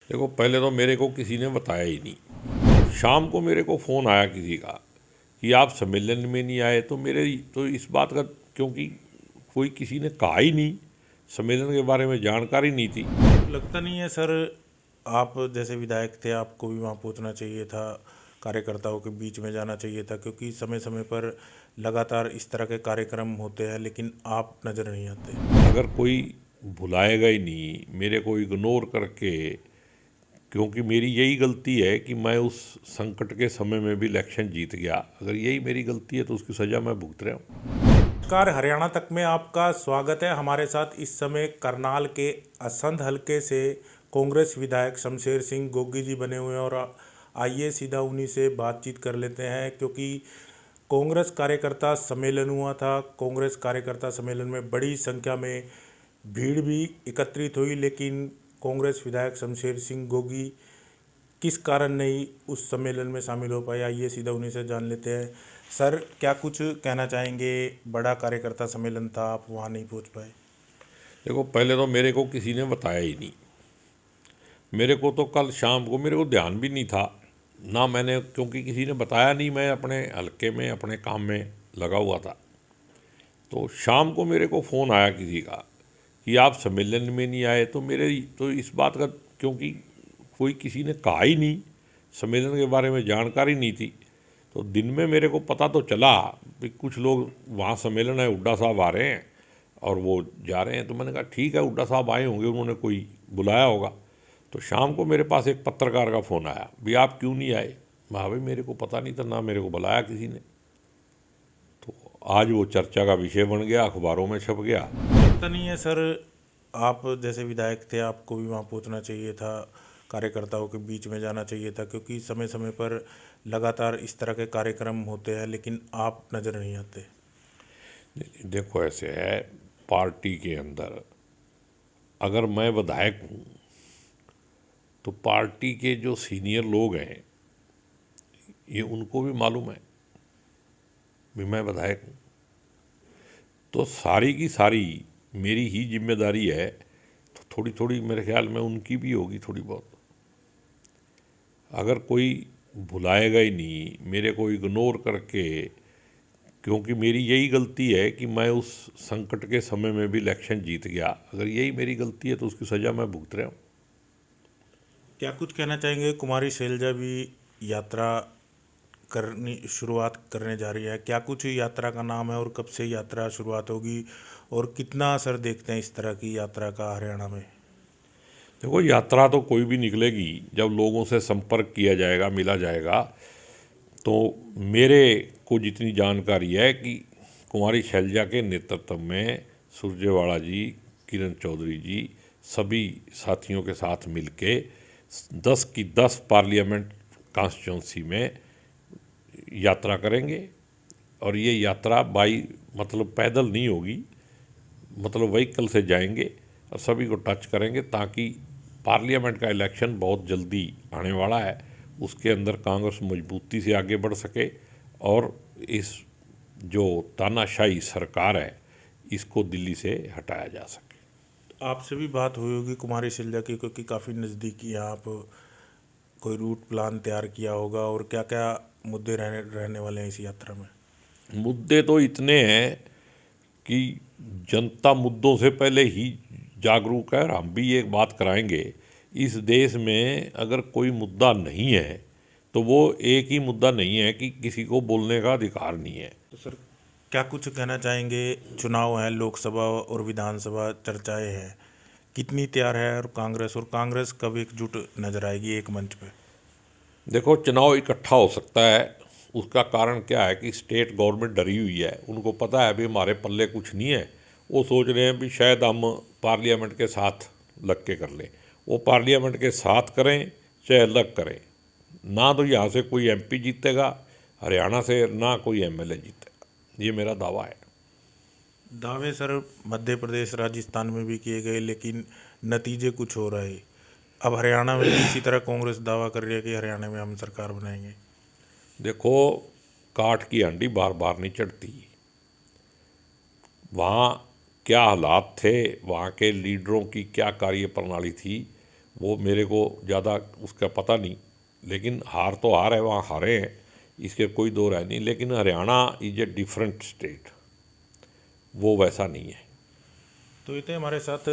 देखो, पहले तो मेरे को किसी ने बताया ही नहीं। शाम को मेरे को फ़ोन आया किसी का कि आप सम्मेलन में नहीं आए, तो मेरे तो इस बात का, क्योंकि कोई किसी ने कहा ही नहीं, सम्मेलन के बारे में जानकारी नहीं थी। लगता नहीं है सर, आप जैसे विधायक थे आपको भी वहाँ पहुँचना चाहिए था, कार्यकर्ताओं के बीच में जाना चाहिए था, क्योंकि समय समय पर लगातार इस तरह के कार्यक्रम होते हैं लेकिन आप नज़र नहीं आते। अगर कोई भुलाएगा ही नहीं मेरे को इग्नोर करके, क्योंकि मेरी यही गलती है कि मैं उस संकट के समय में भी इलेक्शन जीत गया। अगर यही मेरी गलती है तो उसकी सज़ा मैं भुगत रहा हूँ। नमस्कार, हरियाणा तक में आपका स्वागत है। हमारे साथ इस समय करनाल के असंध हलके से कांग्रेस विधायक शमशेर सिंह गोगी जी बने हुए हैं और आइए सीधा उन्हीं से बातचीत कर लेते हैं, क्योंकि कांग्रेस कार्यकर्ता सम्मेलन हुआ था। कांग्रेस कार्यकर्ता सम्मेलन में बड़ी संख्या में भीड़ भी एकत्रित हुई, लेकिन कांग्रेस विधायक शमशेर सिंह गोगी किस कारण नहीं उस सम्मेलन में शामिल हो पाए, आइए सीधा उन्हीं से जान लेते हैं। सर, क्या कुछ कहना चाहेंगे? बड़ा कार्यकर्ता सम्मेलन था, आप वहाँ नहीं पहुँच पाए। देखो, पहले तो मेरे को किसी ने बताया ही नहीं। मेरे को तो कल शाम को मेरे को ध्यान भी नहीं था ना, मैंने, क्योंकि किसी ने बताया नहीं, मैं अपने हल्के में अपने काम में लगा हुआ था। तो शाम को मेरे को फ़ोन आया किसी का कि आप सम्मेलन में नहीं आए, तो मेरे तो इस बात का, क्योंकि कोई किसी ने कहा ही नहीं, सम्मेलन के बारे में जानकारी नहीं थी। तो दिन में मेरे को पता तो चला कि कुछ लोग वहाँ सम्मेलन है, हुड्डा साहब आ रहे हैं और वो जा रहे हैं। तो मैंने कहा ठीक है, हुड्डा साहब आए होंगे, उन्होंने कोई बुलाया होगा। तो शाम को मेरे पास एक पत्रकार का फ़ोन आया, भी आप क्यों नहीं आए? मैं भाई मेरे को पता नहीं था, ना मेरे को बुलाया किसी ने। तो आज वो चर्चा का विषय बन गया, अखबारों में छप गया। लगता नहीं है सर, आप जैसे विधायक थे आपको भी वहाँ पहुँचना चाहिए था, कार्यकर्ताओं के बीच में जाना चाहिए था, क्योंकि समय समय पर लगातार इस तरह के कार्यक्रम होते हैं लेकिन आप नज़र नहीं आते। देखो, ऐसे है, पार्टी के अंदर अगर मैं विधायक हूँ तो पार्टी के जो सीनियर लोग हैं ये उनको भी मालूम है भी मैं विधायक हूँ। तो सारी की सारी मेरी ही जिम्मेदारी है, तो थोड़ी थोड़ी मेरे ख्याल में उनकी भी होगी थोड़ी बहुत। अगर कोई भुलाएगा ही नहीं मेरे को इग्नोर करके, क्योंकि मेरी यही गलती है कि मैं उस संकट के समय में भी इलेक्शन जीत गया। अगर यही मेरी गलती है तो उसकी सज़ा मैं भुगत रहा हूँ। क्या कुछ कहना चाहेंगे? कुमारी शैलजा भी यात्रा करनी शुरुआत करने जा रही है, क्या कुछ यात्रा का नाम है और कब से यात्रा शुरुआत होगी और कितना असर देखते हैं इस तरह की यात्रा का हरियाणा में? देखो, यात्रा तो कोई भी निकलेगी जब लोगों से संपर्क किया जाएगा, मिला जाएगा। तो मेरे को जितनी जानकारी है कि कुमारी शैलजा के नेतृत्व में सुरजेवाला जी, किरण चौधरी जी, सभी साथियों के साथ मिलके 10 की 10 पार्लियामेंट कॉन्स्टिट्यूंसी में यात्रा करेंगे। और ये यात्रा मतलब पैदल नहीं होगी, मतलब व्हीकल से जाएंगे और सभी को टच करेंगे, ताकि पार्लियामेंट का इलेक्शन बहुत जल्दी आने वाला है, उसके अंदर कांग्रेस मजबूती से आगे बढ़ सके और इस जो तानाशाही सरकार है इसको दिल्ली से हटाया जा सके। आपसे भी बात हुई होगी कुमारी शैलजा की, क्योंकि काफ़ी नज़दीकी हैं आप, कोई रूट प्लान तैयार किया होगा और क्या क्या मुद्दे रहने वाले हैं इस यात्रा में? मुद्दे तो इतने हैं कि जनता मुद्दों से पहले ही जागरूक है, और हम भी एक बात कराएंगे, इस देश में अगर कोई मुद्दा नहीं है तो वो एक ही मुद्दा नहीं है कि किसी को बोलने का अधिकार नहीं है। तो सर, क्या कुछ कहना चाहेंगे? चुनाव है, लोकसभा और विधानसभा चर्चाएं हैं, कितनी तैयार है और कांग्रेस कब एकजुट नजर आएगी एक मंच पे? देखो, चुनाव इकट्ठा हो सकता है, उसका कारण क्या है कि स्टेट गवर्नमेंट डरी हुई है, उनको पता है भी हमारे पल्ले कुछ नहीं है। वो सोच रहे हैं भी शायद हम पार्लियामेंट के साथ लग के कर लें। वो पार्लियामेंट के साथ करें चाहे अलग करें, ना तो यहाँ से कोई एमपी जीतेगा हरियाणा से, ना कोई एमएलए जीतेगा, ये मेरा दावा है। दावे सर मध्य प्रदेश राजस्थान में भी किए गए लेकिन नतीजे कुछ हो रहे। अब हरियाणा में भी इसी तरह कांग्रेस दावा कर रही है कि हरियाणा में हम सरकार बनाएंगे। देखो, काठ की हांडी बार बार नहीं चढ़ती। वहाँ क्या हालात थे, वहाँ के लीडरों की क्या कार्य प्रणाली थी, वो मेरे को ज़्यादा उसका पता नहीं, लेकिन हार तो हार है, वहाँ हारे हैं, इसके कोई दो राय नहीं। लेकिन Haryana is a different state, वो वैसा नहीं है। तो ये थे हमारे साथ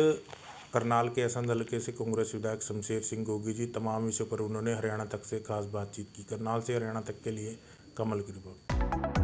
करनाल के असंध हल्के से कांग्रेस विधायक शमशेर सिंह गोगी जी। तमाम विषयों पर उन्होंने हरियाणा तक से खास बातचीत की। करनाल से हरियाणा तक के लिए कमल की रिपोर्ट।